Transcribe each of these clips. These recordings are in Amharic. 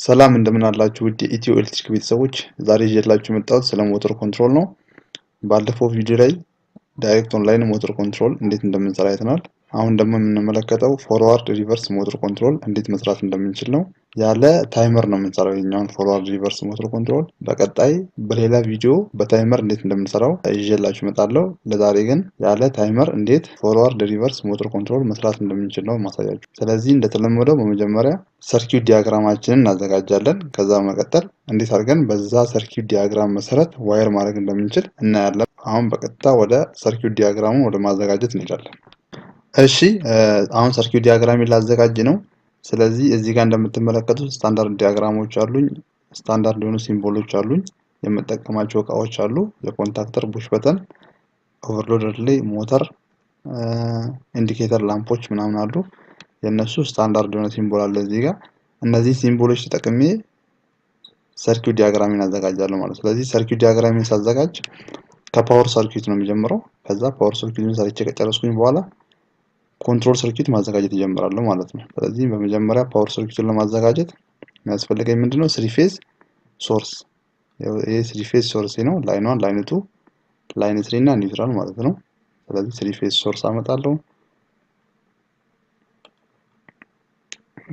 ሰላም እንደምን አላችሁ ውድ የኢትዮ ኤሌክትሪክ ቤተሰቦች፣ ዛሬ ይዤላችሁ የመጣሁት ስለ ሞተር ኮንትሮል ነው። ባለፈው ቪዲዮ ላይ ዳይሬክት ኦንላይን ሞተር ኮንትሮል እንዴት እንደምንሰራ አይተናል። አሁን ደግሞ የምንመለከተው ፎርዋርድ ሪቨርስ ሞተር ኮንትሮል እንዴት መስራት እንደምንችል ነው። ያለ ታይመር ነው የምንሰራው የኛውን ፎርዋርድ ሪቨርስ ሞተር ኮንትሮል። በቀጣይ በሌላ ቪዲዮ በታይመር እንዴት እንደምንሰራው ይዤላችሁ እመጣለሁ። ለዛሬ ግን ያለ ታይመር እንዴት ፎርዋርድ ሪቨርስ ሞተር ኮንትሮል መስራት እንደምንችል ነው ማሳያችሁ። ስለዚህ እንደተለመደው በመጀመሪያ ሰርኪዩት ዲያግራማችንን እናዘጋጃለን። ከዛ በመቀጠል እንዴት አድርገን በዛ ሰርኪዩት ዲያግራም መሰረት ዋየር ማድረግ እንደምንችል እናያለን። አሁን በቀጥታ ወደ ሰርኪዩት ዲያግራሙን ወደ ማዘጋጀት እንሄዳለን። እሺ አሁን ሰርኪዩት ዲያግራሜን ላዘጋጅ ነው። ስለዚህ እዚህ ጋር እንደምትመለከቱት ስታንዳርድ ዲያግራሞች አሉኝ፣ ስታንዳርድ የሆኑ ሲምቦሎች አሉኝ፣ የምጠቀማቸው እቃዎች አሉ፣ የኮንታክተር ፑሽ በተን፣ ኦቨርሎድ ሪሌይ፣ ሞተር፣ ኢንዲኬተር ላምፖች ምናምን አሉ። የነሱ ስታንዳርድ የሆነ ሲምቦል አለ እዚህ ጋር። እነዚህ ሲምቦሎች ተጠቅሜ ሰርኪዩት ዲያግራሜን አዘጋጃለሁ ማለት ነው። ስለዚህ ሰርኪዩት ዲያግራሜን ሳዘጋጅ ከፓወር ሰርኪዩት ነው የሚጀምረው። ከዛ ፓወር ሰርኪዩትን ሰርቼ ከጨረስኩኝ በኋላ ኮንትሮል ሰርኪዩት ማዘጋጀት ይጀምራሉ ማለት ነው። ስለዚህ በመጀመሪያ ፓወር ሰርኪዩትን ለማዘጋጀት የሚያስፈልገኝ ምንድነው? ስሪ ፌዝ ሶርስ። ይሄ ስሪ ፌዝ ሶርስ ነው። ላይን 1፣ ላይን 2፣ ላይን 3 እና ኒውትራል ማለት ነው። ስለዚህ ስሪ ፌዝ ሶርስ አመጣለሁ።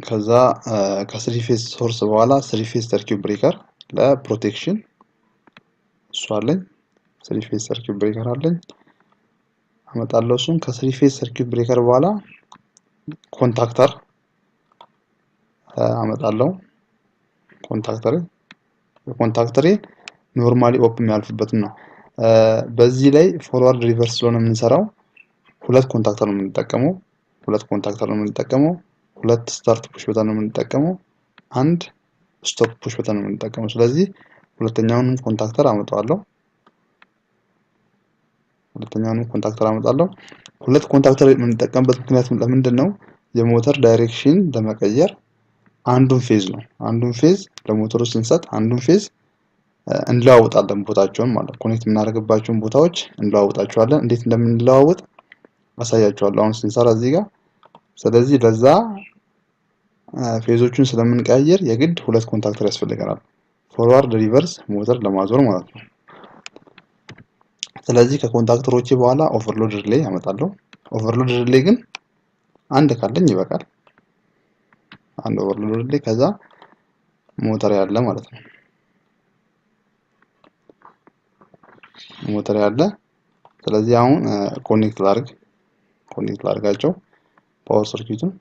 ከዛ ከስሪ ፌዝ ሶርስ በኋላ ስሪ ፌዝ ሰርኪዩት ብሬከር ለፕሮቴክሽን እሱ አለኝ። ስሪ ፌዝ ሰርኪዩት ብሬከር አለኝ አመጣለሁ። እሱን ከስሪ ፌዝ ሰርኪዩት ብሬከር በኋላ ኮንታክተር አመጣለሁ። ኮንታክተሬ ኖርማሊ ኦፕን የሚያልፍበትን ነው። በዚህ ላይ ፎርዋርድ ሪቨርስ ስለሆነ የምንሰራው ሁለት ኮንታክተር ነው የምንጠቀመው። ሁለት ስታርት ፑሽ በተን ነው የምንጠቀመው። አንድ ስቶፕ ፑሽ በተን ነው የምንጠቀመው። ስለዚህ ሁለተኛውን ኮንታክተር አመጣለሁ። ሁለት ኮንታክተር የምንጠቀምበት ምክንያት ለምንድን ነው? የሞተር ዳይሬክሽን ለመቀየር አንዱን ፌዝ ለሞተሩ ስንሰጥ አንዱን ፌዝ እንለዋውጣለን፣ ቦታቸውን ማለት ኮኔክት የምናደርግባቸውን ቦታዎች እንለዋውጣቸዋለን። እንዴት እንደምንለዋውጥ አሳያቸዋለሁ አሁን ስንሰራ እዚህ ጋር። ስለዚህ ለዛ ፌዞቹን ስለምንቀያየር የግድ ሁለት ኮንታክተር ያስፈልገናል፣ ፎርዋርድ ሪቨርስ ሞተር ለማዞር ማለት ነው። ስለዚህ ከኮንታክተሮቼ በኋላ ኦቨርሎድ ሪሌይ አመጣለሁ። ኦቨርሎድ ሪሌይ ግን አንድ ካለኝ ይበቃል። አንድ ኦቨርሎድ ሪሌይ፣ ከዛ ሞተር ያለ ማለት ነው። ስለዚህ አሁን ኮኔክት ላድርጋቸው ፓወር ሰርኪዩቱን።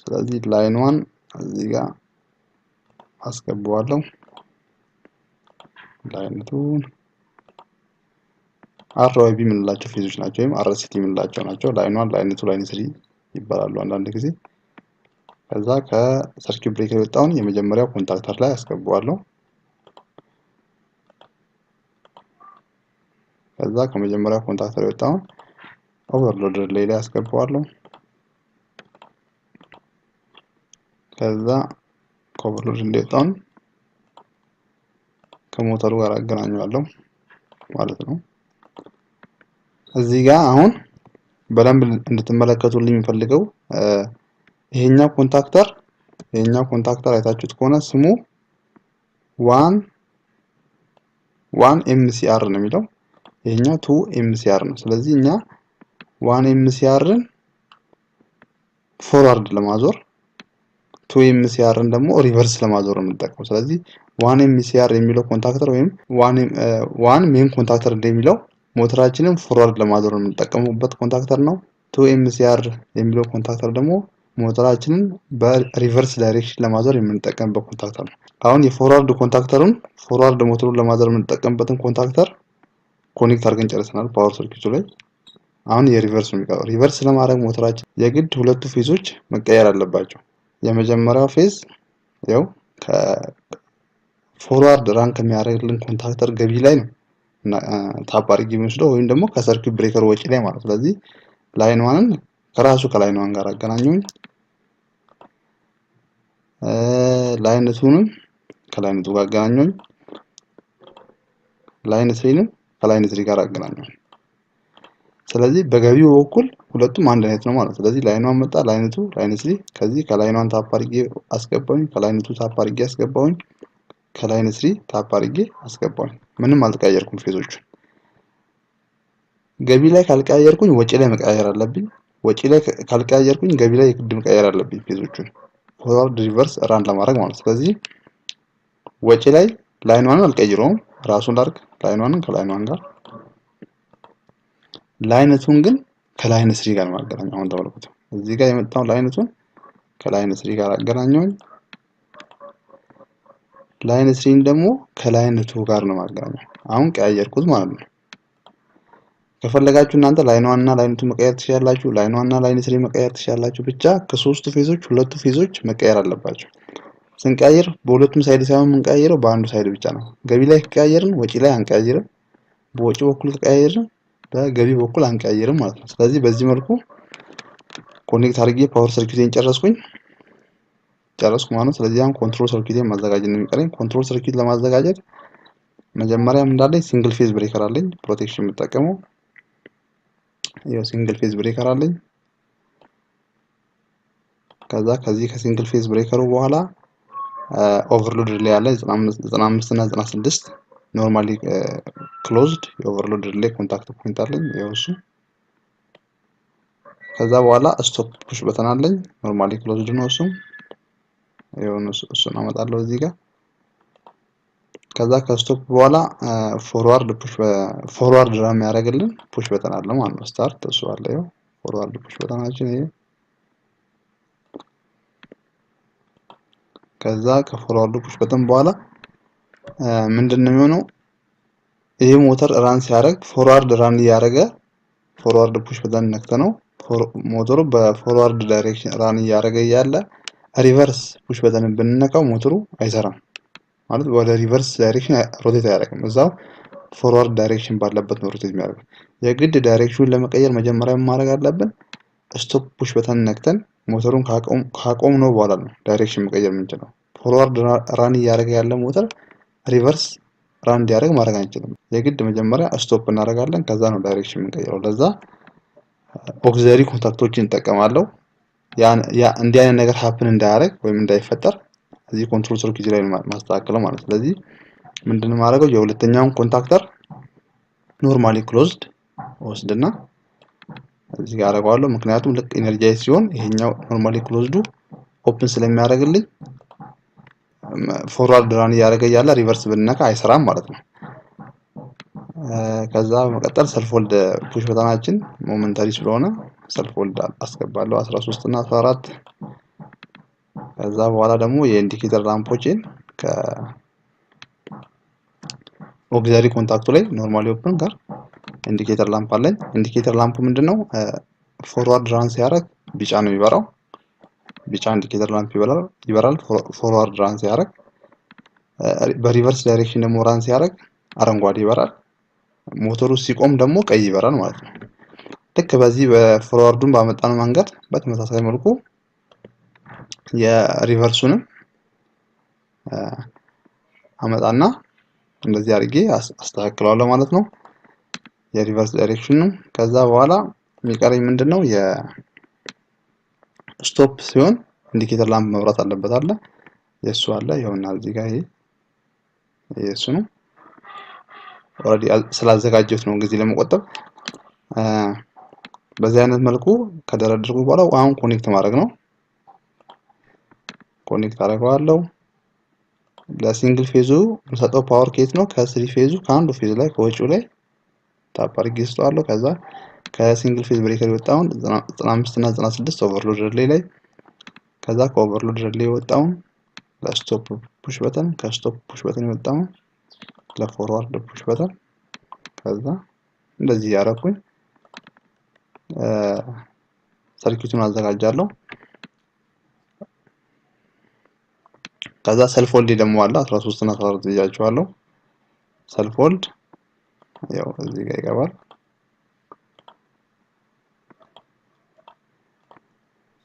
ስለዚህ ላይን 1 እዚህ ጋር አስገባዋለሁ። ላይን 2 አርዋይቢ የምንላቸው ፌዞች ናቸው፣ ወይም አርሲቲ የምንላቸው ናቸው። ላይን 1፣ ላይን 2፣ ላይን 3 ይባላሉ አንዳንድ ጊዜ። ከዛ ከሰርኪዩት ብሬከር የወጣውን የመጀመሪያው ኮንታክተር ላይ አስገባዋለሁ። ከዛ ከመጀመሪያው ኮንታክተር የወጣውን ኦቨርሎድ ሪሌይ ላይ አስገባዋለሁ። ከዛ ከኦቨርሎድ ሪሌይ የወጣውን ከሞተሩ ጋር አገናኘዋለሁ ማለት ነው። እዚህ ጋር አሁን በደንብ እንድትመለከቱልኝ የምፈልገው ይሄኛው ኮንታክተር አይታችሁት ከሆነ ስሙ ዋን ኤምሲአር ነው የሚለው፣ ይሄኛው 2 ኤምሲአር ነው። ስለዚህ እኛ 1 ኤምሲአርን ፎርዋርድ ለማዞር 2 ኤምሲአርን ደግሞ ሪቨርስ ለማዞር ነው የምንጠቀመው። ስለዚህ 1 ኤምሲአር የሚለው ኮንታክተር ወይም 1 ሜን ኮንታክተር እንደሚለው ሞተራችንን ፎርዋርድ ለማዞር ነው የምንጠቀሙበት ኮንታክተር ነው። 2 ኤምሲአር የሚለው ኮንታክተር ደግሞ ሞተራችንን በሪቨርስ ዳይሬክሽን ለማዞር የምንጠቀምበት ኮንታክተር ነው። አሁን የፎርዋርድ ኮንታክተሩን ፎርዋርድ ሞተሩን ለማዞር የምንጠቀምበትን ኮንታክተር ኮኔክት አድርገን ጨርሰናል ፓወር ሰርኪዩቱ ላይ። አሁን የሪቨርስ ነው የሚቀረው። ሪቨርስ ለማድረግ ሞተራችን የግድ ሁለቱ ፌዞች መቀየር አለባቸው። የመጀመሪያው ፌዝ ያው ከፎርዋርድ ራን ከሚያደርግልን ኮንታክተር ገቢ ላይ ነው ታፕ አድርጌ የሚወስደው፣ ወይም ደግሞ ከሰርኪዩት ብሬከር ወጪ ላይ ማለት። ስለዚህ ላይን 1ን ከራሱ ከላይን 1 ጋር አገናኘሁኝ። ላይን 2ንም ከላይን 2 ጋር አገናኘሁኝ። ላይን 3ንም ከላይን 3 ጋር አገናኘሁኝ። ስለዚህ በገቢው በኩል ሁለቱም አንድ አይነት ነው ማለት ነው። ስለዚህ ላይኗን መጣ ላይነቱ ላይን 3 ከዚህ ከላይኗን ታፕ አድርጌ አስገባሁኝ ከላይነቱ ታፕ አድርጌ አስገባሁኝ ከላይን 3 ታፕ አድርጌ አስገባሁኝ። ምንም አልቀያየርኩም ፌዞቹን። ገቢ ላይ ካልቀያየርኩኝ ወጪ ላይ መቀያየር አለብኝ። ወጪ ላይ ካልቀያየርኩኝ ገቢ ላይ የግድ መቀያየር አለብኝ ፌዞቹን ፎርዋርድ ሪቨርስ ራን ለማድረግ ማለት ነው። ስለዚህ ወጪ ላይ ላይኗን አልቀይረውም ራሱን ላድርግ ላይኗን ከላይኗን ጋር ላይነቱን ግን ከላይን 3 ጋር ማገናኘው። አሁን ተመልከቱ እዚህ ጋር የመጣው ላይነቱን ከላይን 3 ጋር አገናኘውኝ። ላይን 3 ደግሞ ከላይን 2 ጋር ነው ማገናኘው። አሁን ቀያየርኩት ማለት ነው። ከፈለጋችሁ እናንተ ላይኗን እና ላይን 2 መቀየር ትችላላችሁ። ላይኗን እና ላይን 3 መቀየር ትችላላችሁ። ብቻ ከሶስቱ ፌዞች ሁለቱ ፌዞች መቀየር አለባቸው። ስንቀያየር በሁለቱም ሳይድ ሳይሆን የምንቀያየረው በአንዱ ሳይድ ብቻ ነው። ገቢ ላይ ከቀያየርን ወጪ ላይ አንቀያየርም። በወጪ በኩል ከቀያየርን በገቢ በኩል አንቀያየርም ማለት ነው። ስለዚህ በዚህ መልኩ ኮኔክት አድርጌ ፓወር ሰርኪዩቴን ጨረስኩ ማለት ነው። ስለዚህ አሁን ኮንትሮል ሰርኪዩቴን ማዘጋጀት ነው የሚቀረኝ። ኮንትሮል ሰርኪዩት ለማዘጋጀት መጀመሪያ እንዳለኝ ሲንግል ፌዝ ብሬከር አለኝ ፕሮቴክሽን የምጠቀመው ይሄው ሲንግል ፌዝ ብሬከር አለኝ። ከዛ ከዚህ ከሲንግል ፌዝ ብሬከሩ በኋላ ኦቨርሎድ ሪሌ አለ 95 እና 96 ኖርማሊ ክሎዝድ የኦቨርሎድ ሪሌ ኮንታክት ፖይንት አለኝ ይሄው እሱ። ከዛ በኋላ ስቶፕ ፑሽ በተን አለኝ ኖርማሊ ክሎዝድ ነው እሱ ይሄው እሱን አመጣለሁ እዚህ ጋር። ከዛ ከስቶፕ በኋላ ፎርዋርድ ራን የሚያደርግልን ፑሽ በተን አለ ማለት ነው። ስታርት እሱ አለ ይሄው ፎርዋርድ ፑሽ በተናችን ይሄ። ከዛ ከፎርዋርድ ፑሽ በተን በኋላ ምንድነው የሚሆነው? ይሄ ሞተር ራን ሲያደርግ ፎርዋርድ ራን እያደረገ ፎርዋርድ ፑሽ በተን ነክተነው ሞተሩ በፎርዋርድ ዳይሬክሽን ራን እያደረገ እያለ ሪቨርስ ፑሽ በተን ብንነካው ሞተሩ አይሰራም ማለት ወደ ሪቨርስ ዳይሬክሽን ሮቴት አያደርግም። እዛው ፎርዋርድ ዳይሬክሽን ባለበት ነው ሮቴት የሚያደርገው። የግድ ዳይሬክሽኑን ለመቀየር መጀመሪያ ማድረግ አለብን ስቶፕ ፑሽ በተን ነክተን ሞተሩን ካቆም ነው በኋላ ነው ዳይሬክሽን መቀየር የምንችለው። ፎርዋርድ ራን እያደረገ ያለ ሞተር ሪቨርስ ራን እንዲያደርግ ማድረግ አንችልም። የግድ መጀመሪያ ስቶፕ እናደርጋለን ከዛ ነው ዳይሬክሽን የምንቀይረው። ለዛ ኦክሲለሪ ኮንታክቶችን እንጠቀማለሁ። ያ እንዲህ አይነት ነገር ሀፕን እንዳያደርግ ወይም እንዳይፈጠር እዚህ ኮንትሮል ሰርኪዩት ላይ ማስተካከለው ማለት። ስለዚህ ምንድነው ማድረገው የሁለተኛውን ኮንታክተር ኖርማሊ ክሎዝድ ወስድና እዚህ ጋር አደርገዋለሁ። ምክንያቱም ልክ ኢነርጃይዝ ሲሆን ይሄኛው ኖርማሊ ክሎዝዱ ኦፕን ስለሚያደርግልኝ ፎርዋርድ ራን እያደረገ ያለ ሪቨርስ ብንነካ አይሰራም ማለት ነው። ከዛ በመቀጠል ሰልፍ ሆልድ ፑሽ በተናችን ሞመንታሪ ስለሆነ ሰልፍ ሆልድ አስገባለሁ 13 እና 14። ከዛ በኋላ ደግሞ የኢንዲኬተር ላምፖችን ከኦክሲለሪ ኮንታክቱ ላይ ኖርማሊ ኦፕን ጋር ኢንዲኬተር ላምፕ አለኝ። ኢንዲኬተር ላምፑ ምንድነው ፎርዋርድ ራን ሲያደርግ ቢጫ ነው የሚበራው። ቢጫ ኢንዲኬተር ላምፕ ይበራል ፎርዋርድ ራን ሲያደርግ። በሪቨርስ ዳይሬክሽን ደግሞ ራን ሲያደርግ አረንጓዴ ይበራል። ሞተሩ ሲቆም ደግሞ ቀይ ይበራል ማለት ነው። ልክ በዚህ በፎርዋርዱን ባመጣነው መንገድ በተመሳሳይ መልኩ የሪቨርሱንም አመጣና እንደዚህ አድርጌ አስተካክለዋለሁ ማለት ነው የሪቨርስ ዳይሬክሽኑ። ከዛ በኋላ የሚቀረኝ ምንድነው የስቶፕ ሲሆን ኢንዲኬተር ላምፕ መብራት አለበት አለ የሱ አለ ይኸውና እዚህ ጋር ይሄ የሱ ነው። ኦልሬዲ ስላዘጋጀሁት ነው ጊዜ ለመቆጠብ። በዚህ አይነት መልኩ ከደረደርኩ በኋላ አሁን ኮኔክት ማድረግ ነው። ኮኔክት አደርገዋለሁ። ለሲንግል ፌዙ የምሰጠው ፓወር ኬት ነው ከስሪ ፌዙ ከአንዱ ፌዝ ላይ ከወጪው ላይ ታፕ አድርጌ እሰጠዋለሁ። ከዛ ከሲንግል ፌዝ ብሬከር የወጣውን 95 እና 96 ኦቨርሎድ ሪሌ ላይ ከዛ ከኦቨርሎድ ሪሌ የወጣውን ለስቶፕ ፑሽ በተን ከስቶፕ ፑሽ በተን የወጣውን ለፎርዋርድ ፑሽ በተን ከዛ እንደዚህ ያደረኩኝ ሰርኪዩቱን አዘጋጃለሁ። ከዛ ሰልፍ ሆልድ ደግሞ አለ 13 እና 14 ይያቸዋለሁ። ሰልፍ ሆልድ ያው እዚህ ጋር ይገባል።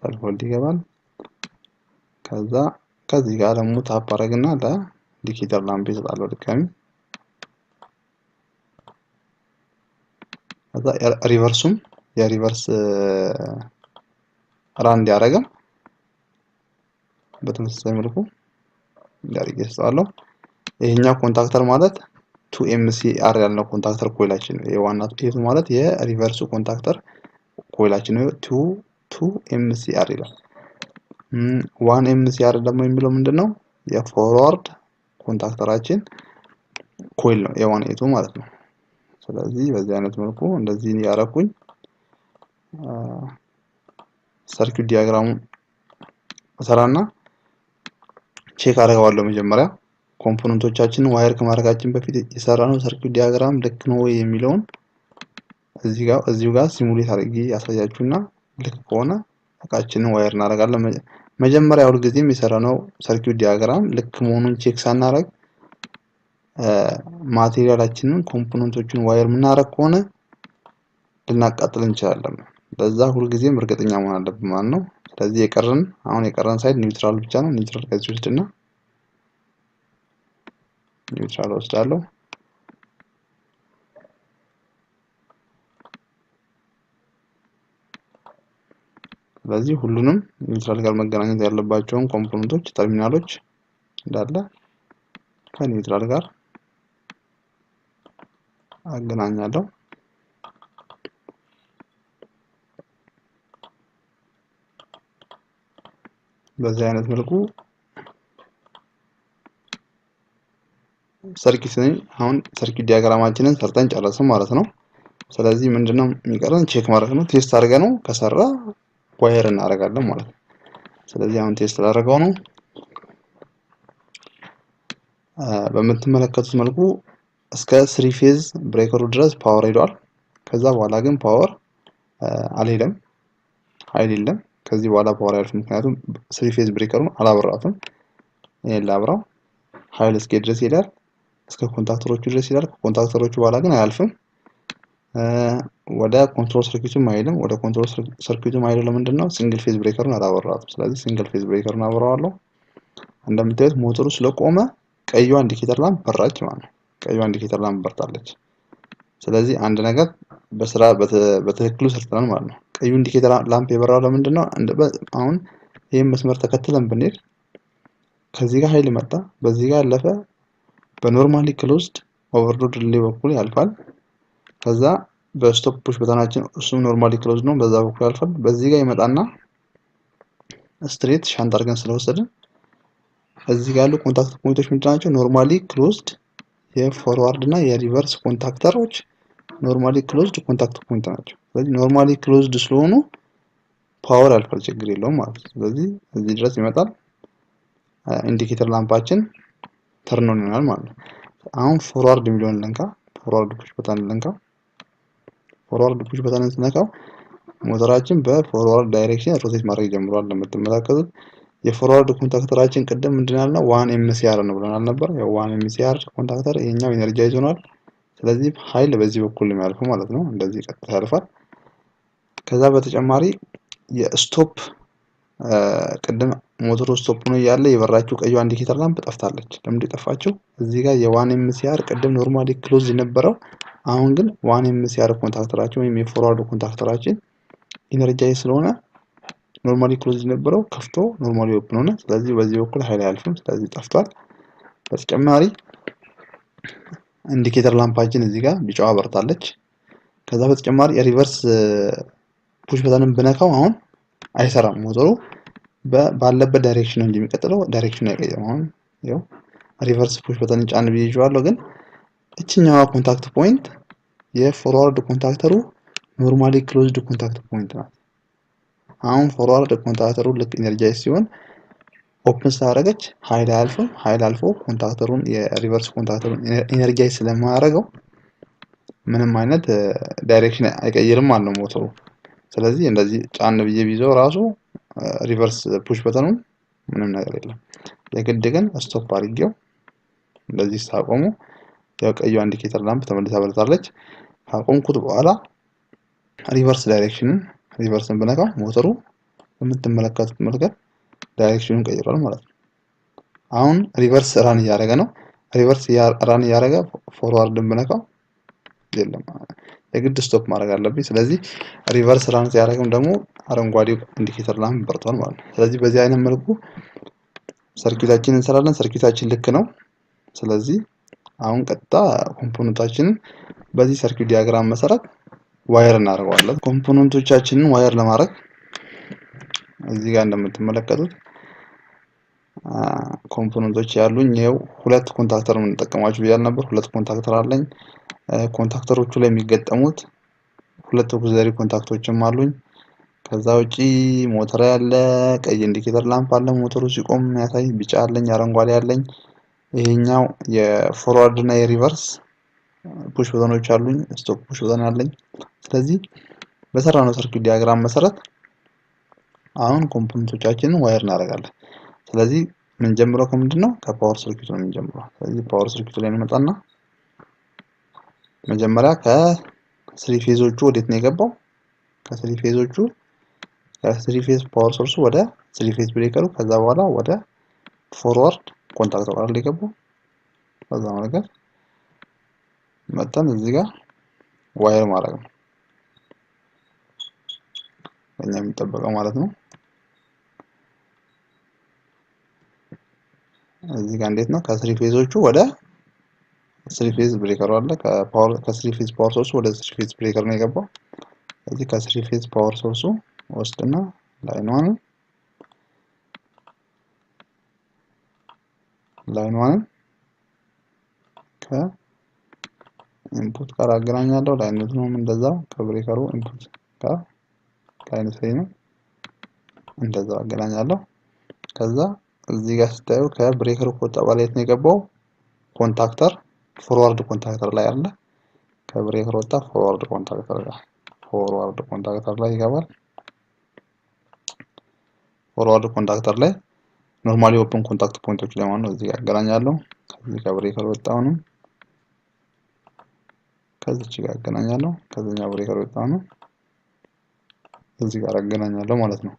ሰልፍ ሆልድ ይገባል። ከዛ ከዚህ ጋር ደግሞ ታፕ አደረግና ለኢንዲኬተር ላምፕ እሰጣለሁ ድጋሚ። ከዛ ሪቨርሱም የሪቨርስ ራን እንዲያደርግ በተመሳሳይ መልኩ እንዲያደርግ ይስጣለሁ። ይሄኛው ኮንታክተር ማለት 2MCR ያልነው ኮንታክተር ኮይላችን የዋና ቴቱ ማለት የሪቨርሱ ኮንታክተር ኮይላችን ነው። 2MCR ይላል። 1MCR ደግሞ የሚለው ምንድነው? የፎርዋርድ ኮንታክተራችን ኮይል ነው የዋንኤቱ ማለት ነው። ስለዚህ በዚህ አይነት መልኩ እንደዚህ ያረኩኝ ሰርኪት ዲያግራሙን እሰራና ቼክ አደርገዋለሁ። መጀመሪያ ኮምፖነንቶቻችንን ዋየር ከማድረጋችን በፊት የሰራነው ሰርኪት ዲያግራም ልክ ነው ወይ የሚለውን እዚሁ ጋር ሲሙሌት አድርጌ ያሳያችሁና ልክ ከሆነ እቃችንን ዋየር እናደርጋለን። መጀመሪያ ሁልጊዜም የሰራነው ሰርኪት ዲያግራም ልክ መሆኑን ቼክ ሳናደርግ ማቴሪያላችንን ኮምፖነንቶችን ዋየር የምናደርግ ከሆነ ልናቃጥል እንችላለን። ለዛ ሁልጊዜም እርግጠኛ መሆን አለብን ማለት ነው። ስለዚህ አሁን የቀረን ሳይድ ኒውትራል ብቻ ነው። ኒውትራል ከዚህ ውስጥና ኒውትራል ወስዳለሁ። ስለዚህ ሁሉንም ኒውትራል ጋር መገናኘት ያለባቸውን ኮምፖነንቶች ተርሚናሎች እንዳለ ከኒውትራል ጋር አገናኛለሁ። በዚህ አይነት መልኩ አሁን ሰርኪት ዲያግራማችንን ሰርተን ጨረስን ማለት ነው። ስለዚህ ምንድነው የሚቀረን? ቼክ ማድረግ ነው። ቴስት አድርገን ነው ከሰራ ዋየር እናደርጋለን ማለት ነው። ስለዚህ አሁን ቴስት ላደርገው ነው። በምትመለከቱት መልኩ እስከ 3 ፌዝ ብሬከሩ ድረስ ፓወር ሄዷል። ከዛ በኋላ ግን ፓወር አልሄደም፣ ኃይል የለም። ከዚህ በኋላ ፓወር አያልፍም፣ ምክንያቱም 3 ፌዝ ብሬከሩን አላበራትም። ይሄን ላብራው፣ ኃይል እስከ ድረስ ይሄዳል፣ እስከ ኮንታክተሮቹ ድረስ ይሄዳል። ከኮንታክተሮቹ በኋላ ግን አያልፍም። ወደ ኮንትሮል ሰርኪቱም አይሄድም። ወደ ኮንትሮል ሰርኪቱም አይሄድም። ለምንድነው? ሲንግል ፌዝ ብሬከሩን አላበራትም። ስለዚህ ሲንግል ፌዝ ብሬከሩን አበራዋለሁ። እንደምታዩት ሞተሩ ስለቆመ ቀይዋ ኢንዲኬተር ላምፕ በራች ማለት ነው። ቀይዋ ኢንዲኬተር ላምፕ በርታለች። ስለዚህ አንድ ነገር በስራ በትክክሉ ሰርተናል ማለት ነው። ቀዩ ኢንዲኬተር ላምፕ የበራው ለምንድነው? አሁን ይሄን መስመር ተከትለን ብንሄድ ከዚህ ጋር ኃይል መጣ፣ በዚህ ጋር አለፈ፣ በኖርማሊ ክሎዝድ ኦቨርሎድ ሪሌ በኩል ያልፋል። ከዛ በስቶፕ ፑሽ በተናችን እሱም ኖርማሊ ክሎዝድ ነው፣ በዛ በኩል ያልፋል። በዚህ ጋር ይመጣና ስትሬት ሻንት አድርገን ስለወሰድን እዚህ ጋር ያሉ ኮንታክት ፖይንቶች ምንድናቸው? ኖርማሊ ክሎዝድ የፎርዋርድ እና የሪቨርስ ኮንታክተሮች ኖርማሊ ክሎዝድ ኮንታክት ፖይንት ናቸው። ስለዚህ ኖርማሊ ክሎዝድ ስለሆኑ ፓወር ያልፋል፣ ችግር የለውም ማለት ነው። ስለዚህ እዚህ ድረስ ይመጣል። ኢንዲኬተር ላምፓችን ተርን ኦን ይሆናል ማለት ነው። አሁን ፎርዋርድ የሚለውን ልንካ፣ ፎርዋርድ ፑሽ በተን ልንካ። ፎርዋርድ ፑሽ በተንን ስነካው ሞተራችን በፎርዋርድ ዳይሬክሽን ሮቴት ማድረግ ጀምሯል። እንደምትመለከቱት የፎርዋርድ ኮንታክተራችን ቅድም ምንድን ያልነው 1MCR ነው ብለናል ነበር። ያው 1MCR ኮንታክተር ይሄኛው ኢነርጃይዝ ሆኗል። ስለዚህ ኃይል በዚህ በኩል ነው የሚያልፈው ማለት ነው። እንደዚህ ቀጥታ ያልፋል። ከዛ በተጨማሪ የስቶፕ ቅድም ሞተሩ ስቶፕ ነው እያለ የበራችው ቀይዋ ኢንዲኬተር ላምፕ ጠፍታለች። ለምንድን ጠፋችው? እዚህ ጋር የ1MCR ቅድም ኖርማሊ ክሎዝ የነበረው አሁን ግን 1MCR ኮንታክተራችን ወይም የፎርዋርድ ኮንታክተራችን ኢነርጃይዝ ስለሆነ ኖርማሊ ክሎዝ የነበረው ከፍቶ ኖርማሊ ኦፕን ሆነ። ስለዚህ በዚህ በኩል ኃይል አያልፍም፣ ስለዚህ ጠፍቷል። በተጨማሪ ኢንዲኬተር ላምፓችን እዚህ ጋር ቢጫዋ በርታለች። ከዛ በተጨማሪ የሪቨርስ ፑሽ በተንን ብነካው አሁን አይሰራም። ሞተሩ ባለበት ዳይሬክሽን ነው እንጂ የሚቀጥለው ዳይሬክሽን አይቀየርም። አሁን ያው ሪቨርስ ፑሽ በተን ጫን ብዬዋለሁ፣ ግን እችኛዋ ኮንታክት ፖይንት የፎርዋርድ ኮንታክተሩ ኖርማሊ ክሎዝድ ኮንታክት ፖይንት ናት። አሁን ፎርዋርድ ኮንታክተሩ ልክ ኢነርጃይዝ ሲሆን ኦፕን ስላደረገች ኃይል አያልፍም። ኃይል አልፎ ኮንታክተሩን የሪቨርስ ኮንታክተሩን ኢነርጃይዝ ስለማያደርገው ምንም አይነት ዳይሬክሽን አይቀይርም ማለት ነው ሞተሩ። ስለዚህ እንደዚህ ጫን ብዬ ቢይዘው ራሱ ሪቨርስ ፑሽ በተኑን ምንም ነገር የለም። የግድ ግን ስቶፕ አድርጌው እንደዚህ ሳቆሙ ያው ቀይዋ ኢንዲኬተር ላምፕ ተመልሳ በርታለች። ካቆምኩት በኋላ ሪቨርስን ብነካው ሞተሩ በምትመለከቱት መልኩ ዳይሬክሽኑን ቀይሯል ማለት ነው። አሁን ሪቨርስ ራን እያደረገ ነው። ሪቨርስ ራን እያደረገ ፎርዋርድን ብነካው የለም፣ የግድ ስቶፕ ማድረግ አለብኝ። ስለዚህ ሪቨርስ ራን ሲያደርግም ደግሞ አረንጓዴው ኢንዲኬተር ላምፕ በርቷል ማለት ነው። ስለዚህ በዚህ አይነት መልኩ ሰርኪታችንን እንሰራለን። ሰርኪታችን ልክ ነው። ስለዚህ አሁን ቀጥታ ኮምፖነንታችንን በዚህ ሰርኪት ዲያግራም መሰረት ዋየር እናደርገዋለን። ኮምፖነንቶቻችንን ዋየር ለማድረግ እዚህ ጋር እንደምትመለከቱት ኮምፖነንቶች ያሉኝ ይሄው ሁለት ኮንታክተር የምንጠቀማችሁ ብያል ነበር። ሁለት ኮንታክተር አለኝ። ኮንታክተሮቹ ላይ የሚገጠሙት ሁለት ኦክሲለሪ ኮንታክቶችም አሉኝ። ከዛ ውጪ ሞተር ያለ ቀይ ኢንዲኬተር ላምፕ አለ። ሞተሩ ሲቆም የሚያሳይ ቢጫ አለኝ፣ አረንጓዴ አለኝ። ይሄኛው የፎርዋርድ እና የሪቨርስ ፑሽ በተኖች አሉኝ። ስቶፕ ፑሽ በተን አለኝ። ስለዚህ በሰራነው ሰርኪት ዲያግራም መሰረት አሁን ኮምፖነንቶቻችንን ዋየር እናደርጋለን። ስለዚህ የምንጀምረው ከምንድነው? ከፓወር ሰርኪቱ ነው የምንጀምረው። ስለዚህ ፓወር ሰርኪቱ ላይ እንመጣና መጀመሪያ ከስሪ ፌዞቹ ወዴት ነው የገባው? ከስሪ ፌዝ ፓወር ሶርሱ ወደ ስሪ ፌዝ ብሬከሩ፣ ከዛ በኋላ ወደ ፎርዋርድ ኮንታክተር አይደል የገባው። ከዛ ነገር መጣን እዚህ ጋር ዋየር ማድረግ ነው እኛ የሚጠበቀው ማለት ነው። እዚህ ጋር እንዴት ነው? ከስሪ ፌዞቹ ወደ ስሪ ፌዝ ብሬከሩ አለ። ከስሪ ፌዝ ፓወር ሶርሱ ወደ ስሪ ፌዝ ብሬከር ነው የገባው። ስለዚህ ከስሪ ፌዝ ፓወር ሶርሱ ወስድና ላይን ዋንን ከኢንፑት ጋር አገናኛለሁ። ላይን ነው እንደዛው ከብሬከሩ ኢንፑት ጋር ላይን ስሪ ነው እንደዛው አገናኛለሁ። ከዛ እዚህ ጋር ስታዩ ከብሬከሩ ከወጣ በኋላ የት ነው የገባው? ኮንታክተር ፎርዋርድ ኮንታክተር ላይ አለ። ከብሬከር ወጣ ፎርዋርድ ኮንታክተር ላይ ይገባል። ፎርዋርድ ኮንታክተር ላይ ኖርማሊ ኦፕን ኮንታክት ፖይንቶች ላይ ማለት ነው እዚህ ጋር አገናኛለሁ። ከዚህ ከብሬከር ወጣው ነው ከዚህ ጋር አገናኛለሁ። ከዚህኛው ብሬከር ወጣው ነው እዚህ ጋር አገናኛለሁ ማለት ነው።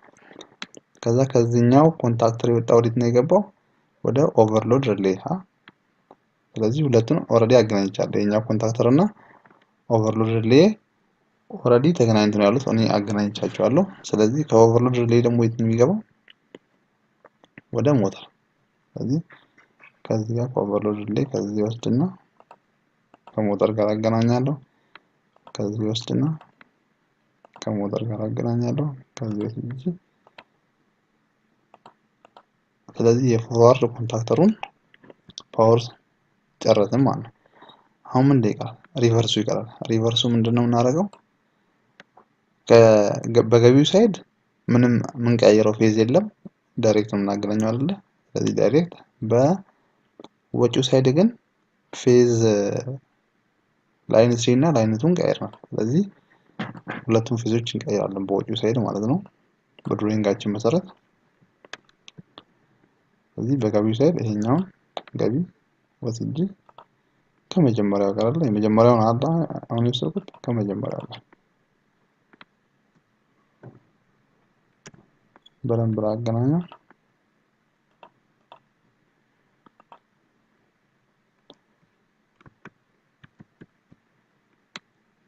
ከዛ ከዚህኛው ኮንታክተር የወጣው ወዴት ነው የገባው? ወደ ኦቨርሎድ ሪሌ። ስለዚህ ሁለቱን ኦልሬዲ አገናኝቻለሁ። የኛው ኮንታክተር እና ኦቨርሎድ ሪሌ ኦልሬዲ ተገናኝተው ያሉት እኔ አገናኝቻቸዋለሁ። ስለዚህ ከኦቨርሎድ ሪሌ ደግሞ የት ነው የሚገባው? ወደ ሞተር። ስለዚህ ከዚህ ጋር ከኦቨርሎድ ሪሌ ከዚህ ወስድና ከሞተር ጋር አገናኛለሁ። ከዚህ ወስድና ከሞተር ጋር አገናኛለሁ። ከዚህ ወስጄ ስለዚህ የፎርዋርድ ኮንታክተሩን ፓወር ጨረስን ማለት ነው። አሁን ምን ይቀራል? ሪቨርሱ ይቀራል። ሪቨርሱ ምንድነው የምናደርገው? በገቢው ሳይድ ምንም የምንቀያየረው ፌዝ የለም። ዳይሬክት ነው የምናገናኘው አይደለ? ስለዚህ ዳይሬክት። በወጪው ሳይድ ግን ፌዝ ላይን 3 እና ላይን 2 እንቀያየራለን። ስለዚህ ሁለቱም ፌዞች እንቀያየራለን በወጪው ሳይድ ማለት ነው በድሮይንጋችን መሰረት። ስለዚህ በገቢው ሳይድ ይሄኛው ገቢ ወስጄ ከመጀመሪያው ጋር አለ የመጀመሪያውን አለ አሁን የወሰድኩት ከመጀመሪያው ጋር በደንብ አገናኘው።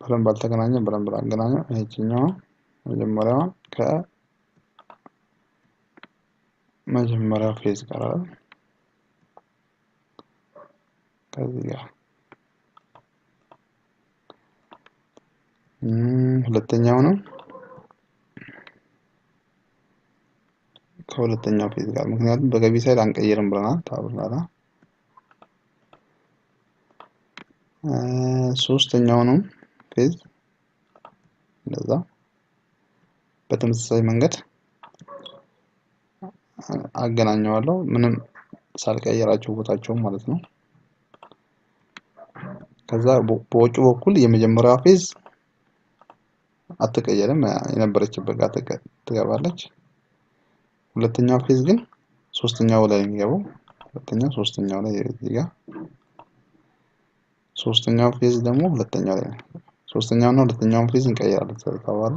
በደንብ አልተገናኘም። በደንብ አገናኘው። ይሄኛው መጀመሪያው ከመጀመሪያው ፌዝ ጋር አለ ከዚህ ጋር ሁለተኛው ነው ከሁለተኛው ፌዝ ጋር ምክንያቱም በገቢ ሳይድ አንቀየርም ብለናል ታብራራ። ሶስተኛው ነው ፌዝ እንደዛ በተመሳሳይ መንገድ አገናኘዋለሁ ምንም ሳልቀየራቸው ቦታቸውን ማለት ነው። ከዛ በውጭ በኩል የመጀመሪያው ፌዝ አትቀየርም የነበረችበት ጋር ትገባለች። ሁለተኛው ፌዝ ግን ሶስተኛው ላይ የሚገባው ሶስተኛው ላይ እዚህ ጋር ሶስተኛው ፌዝ ደግሞ ሁለተኛው ላይ ነው። ሶስተኛው እና ሁለተኛውን ፌዝ እንቀይራለን ተባለ።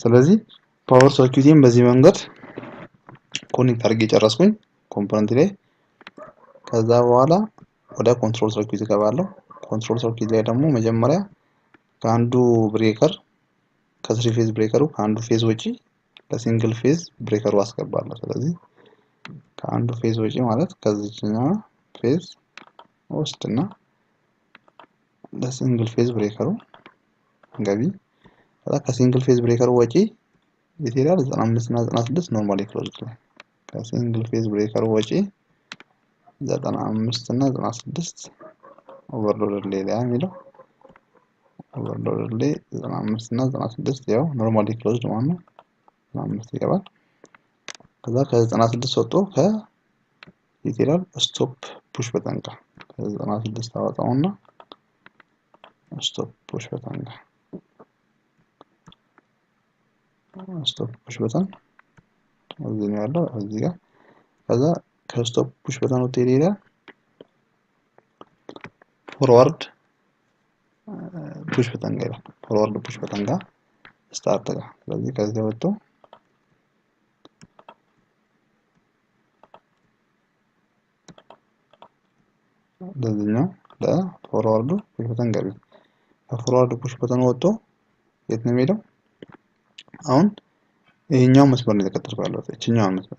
ስለዚህ ፓወር ሰርኪዩቴን በዚህ መንገድ ኮኔክት አድርጌ ጨረስኩኝ ኮምፖነንት ላይ። ከዛ በኋላ ወደ ኮንትሮል ሰርኪዩት እገባለሁ። ኮንትሮል ሰርኪት ላይ ደግሞ መጀመሪያ ከአንዱ ብሬከር ከስሪ ፌዝ ብሬከሩ ከአንዱ ፌዝ ውጪ ለሲንግል ፌዝ ብሬከሩ አስገባለሁ። ስለዚህ ከአንዱ ፌዝ ውጪ ማለት ከዚህኛው ፌዝ ወስድና ለሲንግል ፌዝ ብሬከሩ ገቢ ከሲንግል ፌዝ ብሬከሩ ወጪ የቴሪያል 95 እና 96 ኖርማሊ ክሎዝድ ላይ ከሲንግል ፌዝ ብሬከሩ ወጪ 95 እና 96 ኦቨርሎድ ላይ የሚለው ኦቨርሎድ ላይ 95 እና 96 ያው ኖርማሊ ክሎዝድ ማለት ነው። 95 ይገባል። ከዛ ከ96 ወጥቶ ከኢቴሪያል ስቶፕ ፑሽ በተን ጋር ከ96 አወጣውና ስቶፕ ፑሽ በተን ጋር ስቶፕ ፑሽ በተን እዚህ ነው ያለው እዚህ ጋር። ከዛ ከስቶፕ ፑሽ በተን ወጥቶ ኢቴሪያል ፎርዋርድ ፑሽ በተን ጋር ፎርዋርድ ፑሽ በተን ጋር ስታርት ጋር። ስለዚህ ከዚህ ወጥቶ ለዚህኛው ለፎርዋርዱ ፑሽ በተን ገቢ ከፎርዋርድ ፑሽ በተን ወጥቶ የት ነው የሚሄደው? አሁን ይሄኛው መስመር ነው የተከተልኩ ያለው እቺኛው መስመር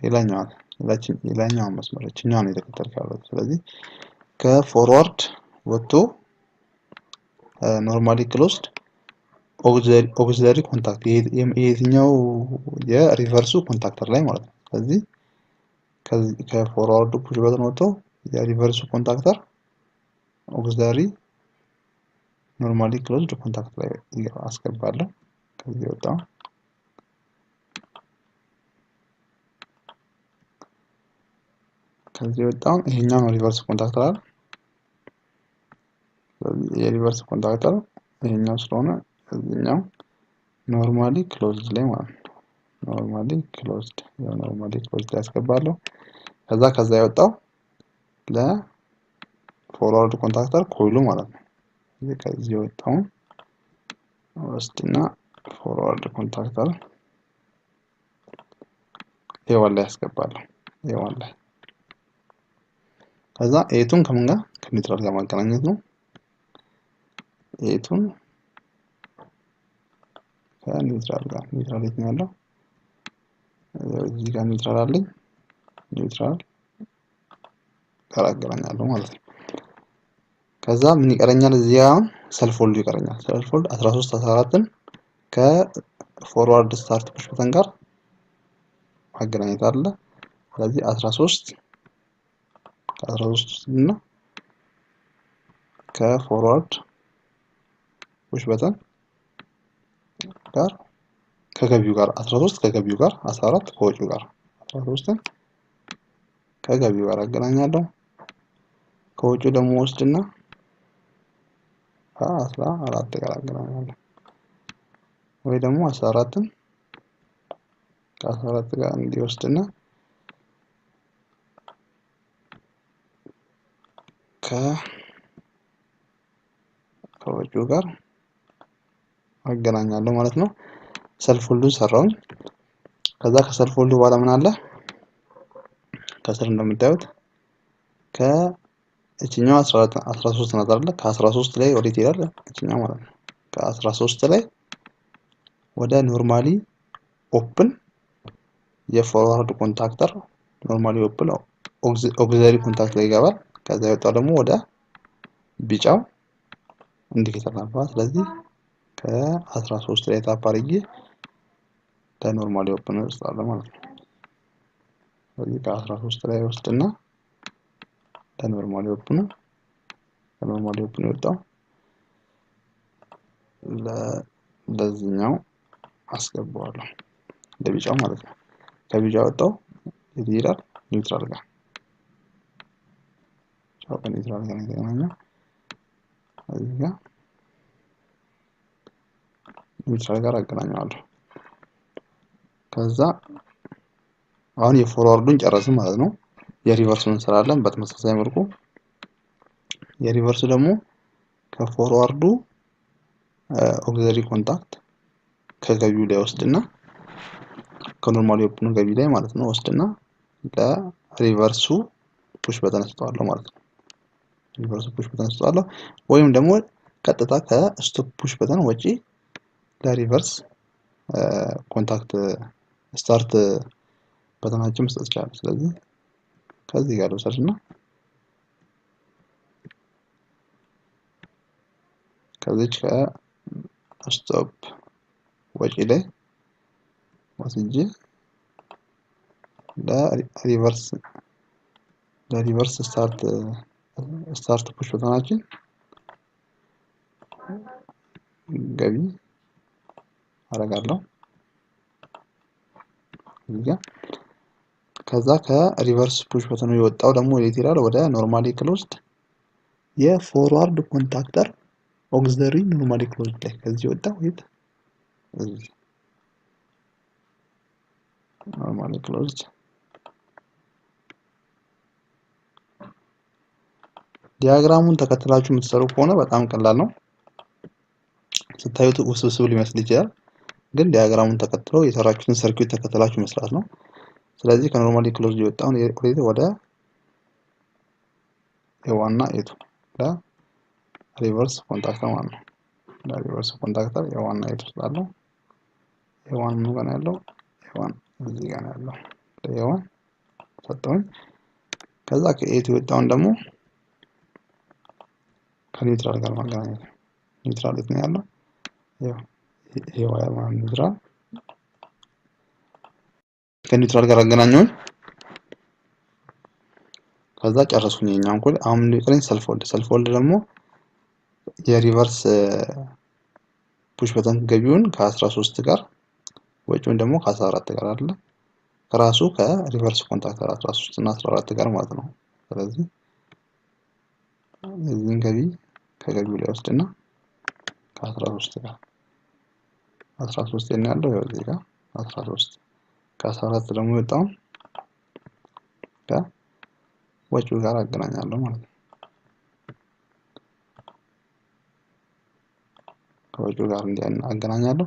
የላኛው መስመር እቺኛው ነው የተከተልኩ ያለው። ስለዚህ ከፎርዋርድ ወጥቶ ኖርማሊ ክሎዝድ ኦግዚለሪ ኮንታክት የትኛው የሪቨርሱ ኮንታክተር ላይ ማለት ነው። ስለዚህ ከፎርዋርዱ ፑሽ በተን ወጥቶ የሪቨርሱ ኮንታክተር ኦግዚለሪ ኖርማሊ ክሎዝድ ኮንታክት ላይ አስገባለሁ። ከዚህ ወጣው ይሄኛው ነው ሪቨርስ ኮንታክተር አይደል? የሪቨርስ ኮንታክተር ይሄኛው ስለሆነ እዚህኛው ኖርማሊ ክሎዝድ ላይ ማለት ነው። ኖርማሊ ክሎዝድ ላይ አስገባለሁ። ከዛ የወጣው ለፎርዋርድ ኮንታክተር ኮይሉ ማለት ነው። ከዚህ የወጣው ወስድና ፎርዋርድ ኮንታክተር ኤዋን ላይ አስገባለሁ። ኤዋን ላይ ከዛ ኤቱን ከምን ጋር ከኒውትራል ጋር ማገናኘት ነው። ኤቱን ከኒውትራል ጋር ኒውትራል የት ነው ያለው? እዚህ ጋር ኒውትራል አለኝ። ኒውትራል ጋር አገናኛለሁ ማለት ነው። ከዛ ምን ይቀረኛል? እዚህ አሁን ሰልፍ ሆልድ ይቀረኛል። ሰልፍ ሆልድ 13 14ን ከፎርዋርድ ስታርት ፑሽ በተን ጋር ማገናኘት አለ። ስለዚህ 13 እና ከፎርዋርድ ፑሽ በተን ጋር ከገቢው ጋር 13 ከገቢው ጋር 14 ከወጪው ጋር 13ን ከገቢው ጋር አገናኛለሁ። ከወጪው ደግሞ ወስድና 14 ጋር አገናኛለሁ። ወይ ደግሞ 14ን ከ14 ጋር እንዲወስድና ከወጪው ጋር አገናኛለሁ ማለት ነው። ሰልፍ ሆልዱን ሰራውኝ። ከዛ ከሰልፍ ሆልዱ በኋላ ምን አለ? ከስር እንደምታዩት ከእቺኛው 13 ናት አይደል? ከ13 ላይ ወዴት ይሄዳል? እቺኛው ማለት ነው። ከ13 ላይ ወደ ኖርማሊ ኦፕን የፎርዋርድ ኮንታክተር ኖርማሊ ኦፕን ኦግዚለሪ ኮንታክት ላይ ይገባል። ከዛ የወጣው ደግሞ ወደ ቢጫው ኢንዲኬተር ነበር። ስለዚህ ከ13 ላይ ታፕ አድርጌ ለኖርማሊ ኦፕን ወስዳለሁ ማለት ነው። ስለዚህ ከ13 ላይ ወስድና ለኖርማሊ ኦፕን የወጣው ለዚህኛው አስገባዋለሁ ለቢጫው ማለት ነው። ከቢጫው ወጣው ይሄዳል ኒውትራል ጋር ኒውትራል ጋር የተገናኘው እዚህ ጋር ኒውትራል ጋር አገናኘዋለሁ። ከዛ አሁን የፎርዋርዱን ጨረስን ማለት ነው። የሪቨርሱን እንሰራለን በተመሳሳይ መልኩ። የሪቨርሱ ደግሞ ከፎርዋርዱ ኦግዚለሪ ኮንታክት ከገቢው ላይ ወስድና ከኖርማሊ ኦፕኑ ገቢ ላይ ማለት ነው ወስድና ለሪቨርሱ ፑሽ በተን እሰጠዋለሁ ማለት ነው። ሪቨርስ ፑሽ በተን እሰጣለሁ። ወይም ደግሞ ቀጥታ ከስቶፕ ፑሽ በተን ወጪ ለሪቨርስ ኮንታክት ስታርት በተናችን መስጠት ይችላል። ስለዚህ ከዚህ ጋር ልውሰድና ከዚች ከስቶፕ ወጪ ላይ ወስጄ ለሪቨርስ ስታርት ፑሽ በተናችን ገቢ አደርጋለሁ እዚህ ጋር። ከዛ ከሪቨርስ ፑሽ በተኑ የወጣው ደግሞ የት ይላል? ወደ ኖርማሊ ክሎዝድ የፎርዋርድ ኮንታክተር ኦግዚለሪ ኖርማሊ ክሎዝድ ላይ ከዚህ ወጣው የት እዚህ ኖርማሊ ክሎዝድ። ዲያግራሙን ተከትላችሁ የምትሰሩ ከሆነ በጣም ቀላል ነው። ስታዩት ውስብስብ ሊመስል ይችላል፣ ግን ዲያግራሙን ተከትሎ የሰራችሁትን ሰርኪዩት ተከትላችሁ መስራት ነው። ስለዚህ ከኖርማሊ ክሎዝድ የወጣውን ወደ የዋና ኤቱ ለሪቨርስ ኮንታክተር ማለት ነው። ለሪቨርስ ኮንታክተር የዋና ኤቱ ስላለው የዋን ምን ጋር ያለው የዋን እዚህ ጋር ያለው የዋን ሰጠውኝ። ከዛ ከኤቱ የወጣውን ደግሞ ከኒውትራል ጋር ማገናኘት ነው። ኒውትራል የት ነው ያለው? ይሄ ዋየር ማለት ኒውትራል ከኒውትራል ጋር አገናኘሁኝ። ከዛ ጨረስኩኝ የኛውን ኮድ። አሁን ሊቀረኝ ሰልፍ ሆልድ ደግሞ የሪቨርስ ፑሽ በተን ገቢውን ከ13 ጋር ወጪውን ደግሞ ከ14 ጋር አይደለ? ከራሱ ከሪቨርስ ኮንታክተር 13 እና 14 ጋር ማለት ነው። ስለዚህ እዚህን ገቢ ከገቢው ላይ ወስድና ከ13 ጋር 13 እና ያለው ያው እዚህ ጋር 13 ከ14 ደግሞ የወጣውን ከወጪው ጋር አገናኛለሁ ማለት ነው። ከወጪው ጋር አገናኛለሁ።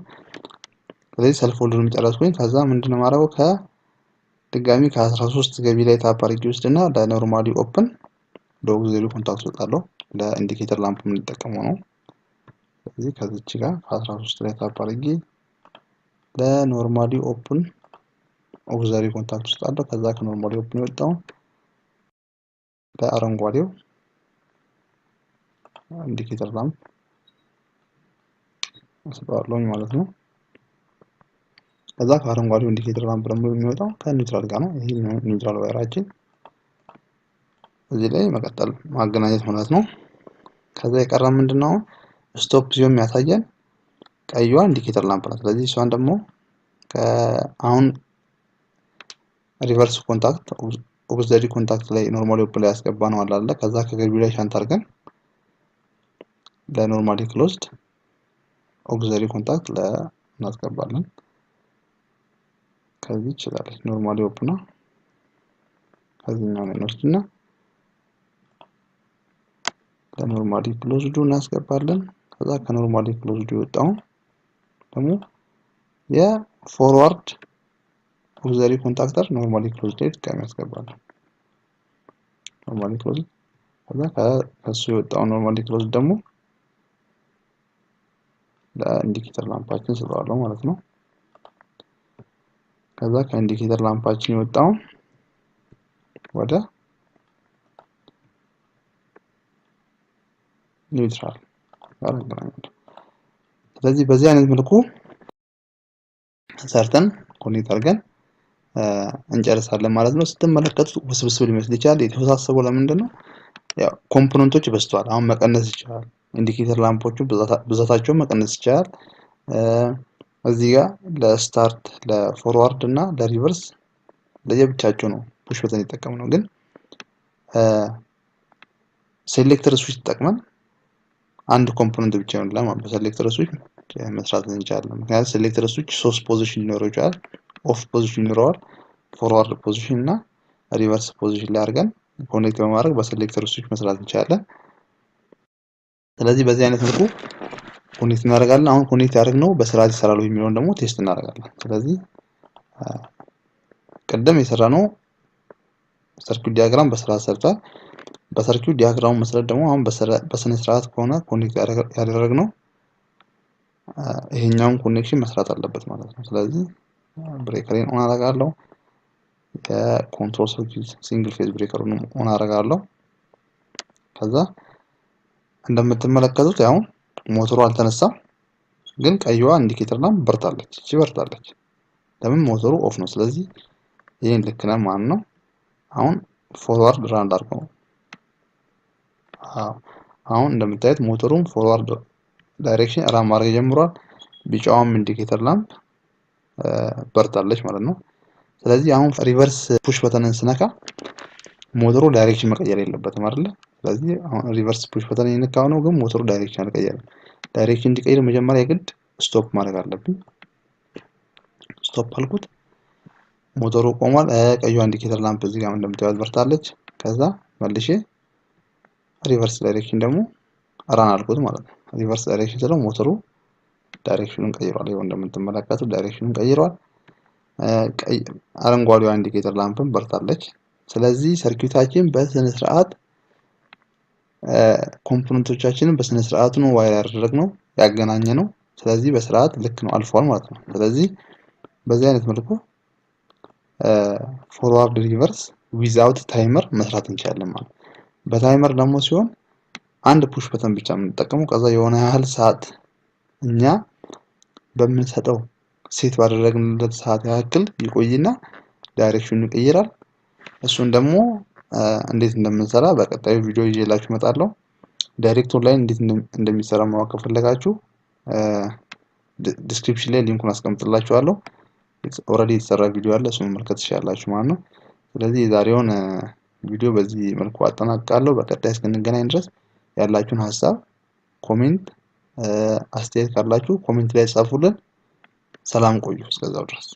ስለዚህ ሰልፍ ሆልደሩን ጨረስኩኝ። ከዛ ምንድነው ማድረገው? ከድጋሚ ከ13 ገቢ ላይ ታፕ አድርጌ ወስድና ለኖርማሊ ኦፕን ለኦግዚለሪ ኮንታክት እሰጣለሁ። ለኢንዲኬተር ላምፕ የምንጠቀመው ነው። ስለዚህ ከዚች ጋር ከ13 ላይ ታፕ አድርጌ ለኖርማሊ ኦፕን ኦግዚለሪ ኮንታክት እሰጣለሁ። ከዛ ከኖርማሊ ኦፕን የወጣውን ለአረንጓዴው ኢንዲኬተር ላምፕ እሰጣለሁ ማለት ነው። ከዛ ከአረንጓዴው ኢንዲኬተር ላምፕ ደግሞ የሚወጣው ከኒውትራል ጋር ነው። ይሄ ኒውትራል ዋየራችን እዚህ ላይ መቀጠል ማገናኘት ማለት ነው። ከዛ የቀረ ምንድነው? ስቶፕ ሲሆን የሚያሳየን ቀይዋ ኢንዲኬተር ላምፕ ናት። ስለዚህ እሷን ደግሞ አሁን ሪቨርስ ኮንታክት ኦግዚለሪ ኮንታክት ላይ ኖርማሊ ኦፕን ላይ ያስገባ ነው አለ። ከዛ ከገቢው ላይ ሻንት አድርገን ለኖርማሊ ክሎዝድ ኦግዚለሪ ኮንታክት እናስገባለን። ከዚህ ይችላል ኖርማሊ ኦፕን ነው። ከዚህኛው ላይ እንወስድና ለኖርማሊ ክሎዝዱ እናስገባለን። ከዛ ከኖርማሊ ክሎዝዱ የወጣውን ደግሞ የፎርዋርድ ኦግዚለሪ ኮንታክተር ኖርማሊ ክሎዝድ ላይ ድጋሚ ያስገባለን። ኖርማሊ ክሎዝድ ከዛ ከሱ የወጣውን ኖርማሊ ክሎዝድ ደግሞ ለኢንዲኬተር ላምፓችን ስጠዋለሁ ማለት ነው። ከዛ ከኢንዲኬተር ላምፓችን የወጣውን ወደ ኒውትራል ጋር አገናኛለሁ። ስለዚህ በዚህ አይነት መልኩ ሰርተን ኮኔክት አድርገን እንጨርሳለን ማለት ነው። ስትመለከቱት ውስብስብ ሊመስል ይችላል። የተወሳሰበው ለምንድን ነው? ያው ኮምፖነንቶች በዝተዋል። አሁን መቀነስ ይቻላል። ኢንዲኬተር ላምፖቹ ብዛታቸውን መቀነስ ይቻላል። እዚህ ጋር ለስታርት ለፎርዋርድ እና ለሪቨርስ ለየብቻቸው ነው ፑሽ በተን የተጠቀምነው። ግን ሴሌክተር ስዊች ተጠቅመን አንድ ኮምፖነንት ብቻ ነው ለማለት በሴሌክተር ስዊች መስራት እንችላለን። ምክንያቱም ሴሌክተር ስዊች 3 ፖዚሽን ሊኖረው ይችላል። ኦፍ ፖዚሽን ይኖረዋል፣ ፎርዋርድ ፖዚሽን እና ሪቨርስ ፖዚሽን ላይ አድርገን ኮኔክት በማድረግ በሴሌክተር ስዊች መስራት እንችላለን። ስለዚህ በዚህ አይነት መልኩ ኮኔክት እናደርጋለን። አሁን ኮኔክት ያደረግነው በስርዓት ይሰራል የሚለውን ደግሞ ቴስት እናደርጋለን። ስለዚህ ቅድም የሰራነው ሰርኪዩት ዲያግራም በስርዓት ሰርቷል። በሰርኪዩት ዲያግራሙ መሰረት ደግሞ አሁን በስነ ስርዓት ከሆነ ኮኔክት ያደረግነው ይሄኛውን ኮኔክሽን መስራት አለበት ማለት ነው። ስለዚህ ብሬከሬን ኦን አደርጋለሁ። የኮንትሮል ሰርኪዩት ሲንግል ፌዝ ብሬከሩን ኦን አደርጋለሁ። ከዛ እንደምትመለከቱት ያው ሞተሩ አልተነሳም፣ ግን ቀይዋ ኢንዲኬተር ላምፕ በርታለች። እቺ በርታለች። ለምን? ሞተሩ ኦፍ ነው። ስለዚህ ይሄን ልክ ነው ማለት ነው። አሁን ፎርዋርድ ራን አድርገው። አሁን እንደምታዩት ሞተሩን ፎርዋርድ ዳይሬክሽን ራን ማድረግ ጀምሯል። ቢጫዋም ኢንዲኬተር ላምፕ በርታለች ማለት ነው። ስለዚህ አሁን ሪቨርስ ፑሽ በተንን ስነካ ሞተሩ ዳይሬክሽን መቀየር የለበትም አይደል? ስለዚህ አሁን ሪቨርስ ፑሽ በተን የነካው ነው፣ ግን ሞተሩ ዳይሬክሽን አልቀየረም። ዳይሬክሽን እንዲቀይር መጀመሪያ የግድ ስቶፕ ማድረግ አለብኝ። ስቶፕ አልኩት፣ ሞተሩ ቆሟል። ቀይዋ ኢንዲኬተር ላምፕ እዚህ ጋር እንደምታዩት በርታለች። ከዛ መልሼ ሪቨርስ ዳይሬክሽን ደግሞ ራን አልኩት ማለት ነው። ሪቨርስ ዳይሬክሽን ስለው ሞተሩ ዳይሬክሽኑን ቀይሯል። ይኸው እንደምትመለከቱት ዳይሬክሽኑን ቀይሯል። አረንጓዴዋ ኢንዲኬተር ላምፕም በርታለች። ስለዚህ ሰርኪዩታችን በስነ ስርዓት ኮምፖነንቶቻችንን በስነ ስርዓቱ ነው ዋይር ያደረግነው ያገናኘነው። ስለዚህ በስርዓት ልክ ነው አልፏል ማለት ነው። ስለዚህ በዚህ አይነት መልኩ ፎርዋርድ ሪቨርስ ዊዛውት ታይመር መስራት እንችላለን ማለት ነው። በታይመር ደግሞ ሲሆን አንድ ፑሽ በተን ብቻ የምንጠቀመው፣ ከዛ የሆነ ያህል ሰዓት እኛ በምንሰጠው ሴት ባደረግንለት ሰዓት ያክል ይቆይና ዳይሬክሽኑን ይቀይራል። እሱን ደግሞ እንዴት እንደምንሰራ በቀጣዩ ቪዲዮ ይዤላችሁ እመጣለሁ። ዳይሬክት ኦንላይን እንዴት እንደሚሰራ ማወቅ ከፈለጋችሁ ዲስክሪፕሽን ላይ ሊንኩን አስቀምጥላችኋለሁ። ኦልሬዲ የተሰራ ቪዲዮ አለ፣ እሱን መመልከት ትችላላችሁ ማለት ነው። ስለዚህ የዛሬውን ቪዲዮ በዚህ መልኩ አጠናቅቃለሁ። በቀጣይ እስክንገናኝ ድረስ ያላችሁን ሀሳብ ኮሜንት፣ አስተያየት ካላችሁ ኮሜንት ላይ ጻፉልን። ሰላም ቆዩ እስከዛው ድረስ።